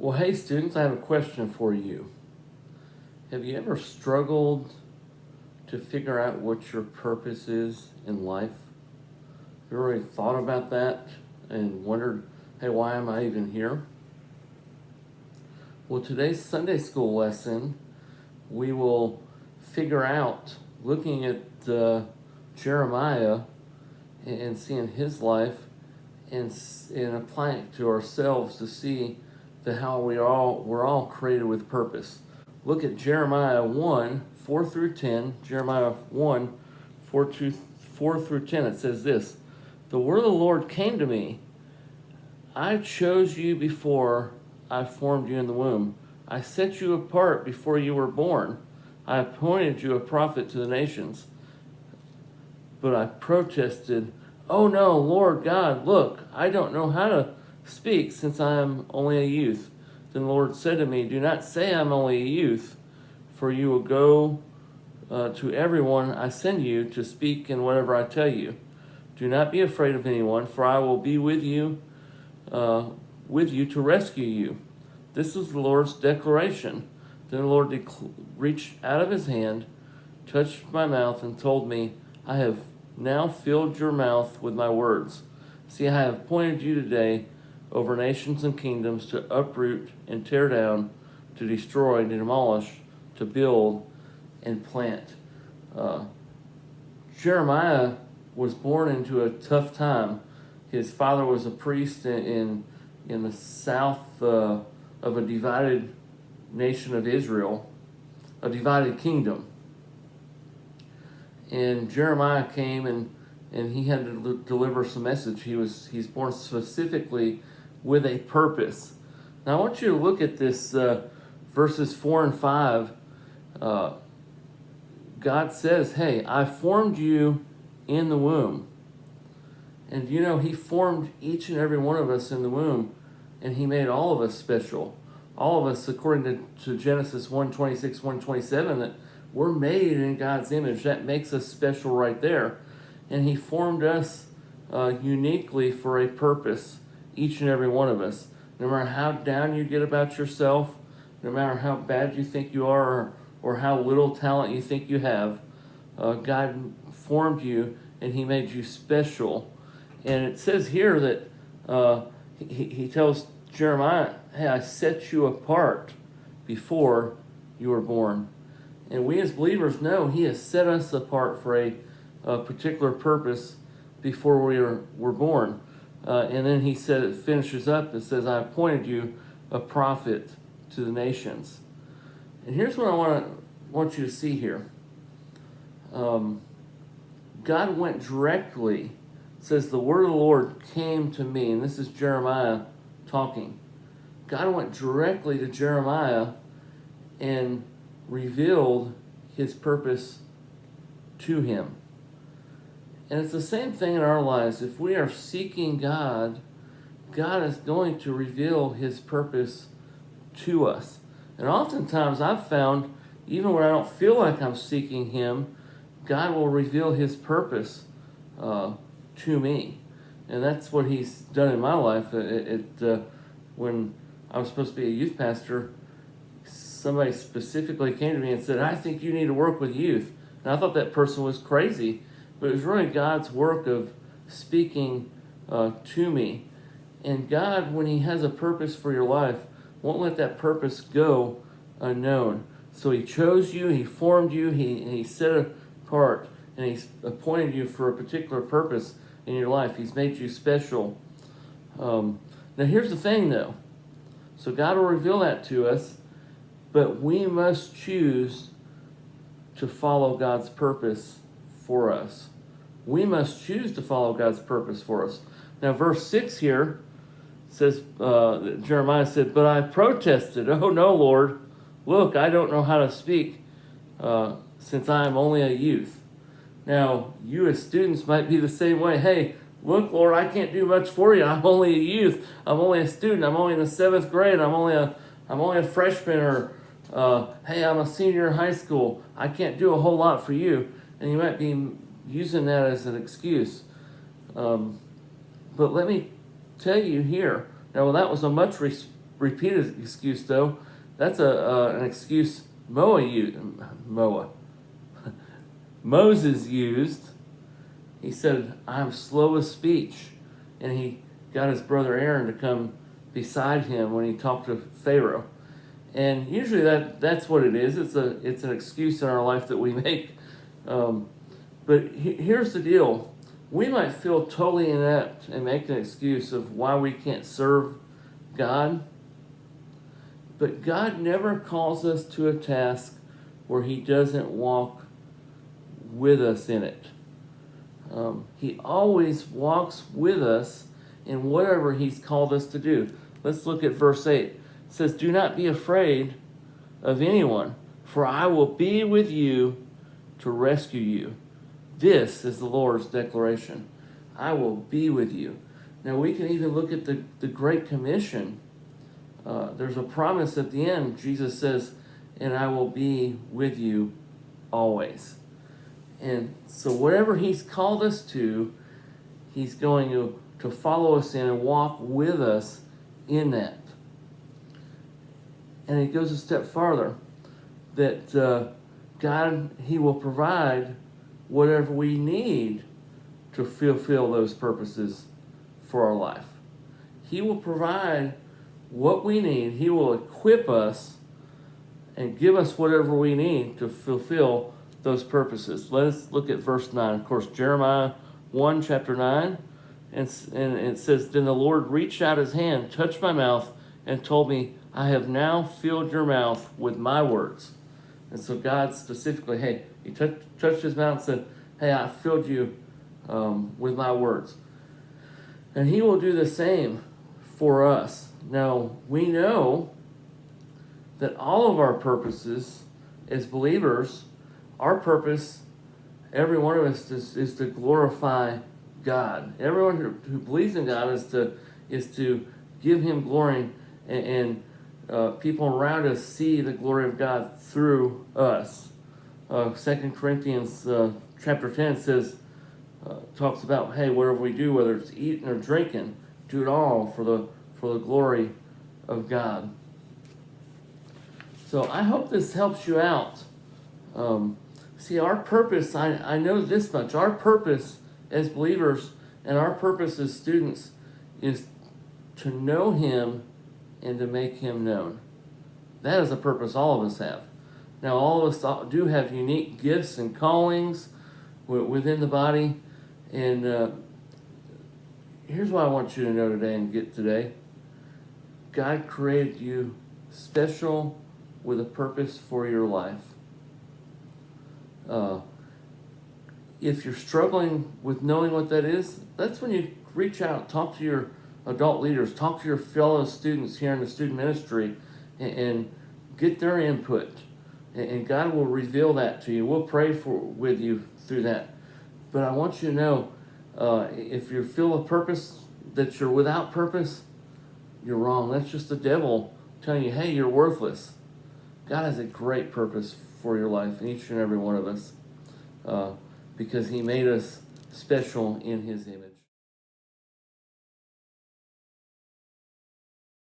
Well, hey students, I have a question for you. Have you ever struggled to figure out what your purpose is in life? Have you already thought about that and wondered, hey, why am I even here? Well, today's Sunday school lesson, we will figure out, looking at Jeremiah and seeing his life and applying it to ourselves to see how we're all created with purpose. Look at Jeremiah 1, 4 through 10. Jeremiah 1, 4 through 10. It says this: "The word of the Lord came to me. I chose you before I formed you in the womb. I set you apart before you were born. I appointed you a prophet to the nations. But I protested, 'Oh no, Lord God, look, I don't know how to speak since I am only a youth.' Then the Lord said to me, 'Do not say I'm only a youth, for you will go to everyone I send you to speak in whatever I tell you. Do not be afraid of anyone, for I will be with you to rescue you.' This is the Lord's declaration. Then the Lord reached out of his hand, touched my mouth, and told me, 'I have now filled your mouth with my words. See, I have appointed you today over nations and kingdoms to uproot and tear down, to destroy and demolish, to build and plant.'" Jeremiah was born into a tough time. His father was a priest in the south of a divided nation of Israel, a divided kingdom. And Jeremiah came and he had to deliver some message. He's born specifically with a purpose. Now I want you to look at this verses 4 and 5. God says, "Hey, I formed you in the womb." And you know, he formed each and every one of us in the womb, and he made all of us special. All of us, according to Genesis 1:26, 1:27, that we're made in God's image. That makes us special right there. And he formed us uniquely for a purpose, each and every one of us. No matter how down you get about yourself, no matter how bad you think you are, or how little talent you think you have, God formed you and he made you special. And it says here that he tells Jeremiah, "Hey, I set you apart before you were born." And we as believers know he has set us apart for a particular purpose before we were born. And then he said, it finishes up, it says, "I appointed you a prophet to the nations." And here's what I want you to see here. God went directly. It says, "The word of the Lord came to me," and this is Jeremiah talking. God went directly to Jeremiah and revealed his purpose to him. And it's the same thing in our lives. If we are seeking God, God is going to reveal his purpose to us. And oftentimes I've found, even when I don't feel like I'm seeking him, God will reveal his purpose to me. And that's what he's done in my life. When I was supposed to be a youth pastor, somebody specifically came to me and said, "I think you need to work with youth." And I thought that person was crazy, but it was really God's work of speaking to me. And God, when he has a purpose for your life, won't let that purpose go unknown. So he chose you, he formed you, he set it apart, and he's appointed you for a particular purpose in your life. He's made you special. Now here's the thing though. So God will reveal that to us, but we must choose to follow God's purpose for us. We must choose to follow God's purpose for us. Now verse 6 here says, Jeremiah said, "But I protested, 'Oh no, Lord, look, I don't know how to speak since I am only a youth.'" Now, you as students might be the same way. "Hey, look, Lord, I can't do much for you. I'm only a youth. I'm only a student. I'm only in the 7th grade. I'm only a freshman," or "Hey, I'm a senior in high school. I can't do a whole lot for you." And you might be using that as an excuse. But let me tell you here, now that was a much repeated excuse though. That's an excuse Moses used. He said, "I'm slow of speech," and he got his brother Aaron to come beside him when he talked to Pharaoh. And usually that's what it is. It's an excuse in our life that we make. But here's the deal: we might feel totally inept and make an excuse of why we can't serve God. But God never calls us to a task where He doesn't walk with us in it. He always walks with us in whatever He's called us to do. Let's look at verse 8. It says, "Do not be afraid of anyone, for I will be with you to rescue you." This is the Lord's declaration. I will be with you. Now we can even look at the Great Commission. There's a promise at the end. Jesus says, "And I will be with you always." And so whatever He's called us to, He's going to follow us in and walk with us in that. And it goes a step farther, that God, He will provide whatever we need to fulfill those purposes for our life. He will provide what we need. He will equip us and give us whatever we need to fulfill those purposes. Let us look at verse 9. Of course, Jeremiah 1, chapter 9. And it says, "Then the Lord reached out His hand, touched my mouth, and told me, I have now filled your mouth with my words." And so God specifically, He touched His mouth and said, "Hey, I filled you with my words." And He will do the same for us. Now, we know that all of our purposes as believers, our purpose, every one of us is to glorify God. Everyone who believes in God is to give Him glory, and people around us see the glory of God through us. 2 Corinthians chapter 10 says, talks about, hey, whatever we do, whether it's eating or drinking, do it all for the glory of God. So I hope this helps you out. See, our purpose, I know this much, our purpose as believers and our purpose as students is to know Him and to make Him known. That is a purpose all of us have. Now, all of us do have unique gifts and callings within the body, and here's what I want you to know today and get today. God created you special with a purpose for your life. If you're struggling with knowing what that is, that's when you reach out, talk to your adult leaders, talk to your fellow students here in the student ministry, and get their input. And God will reveal that to you. We'll pray with you through that. But I want you to know, if you feel a purpose, that you're without purpose, you're wrong. That's just the devil telling you, hey, you're worthless. God has a great purpose for your life, each and every one of us, because He made us special in His image.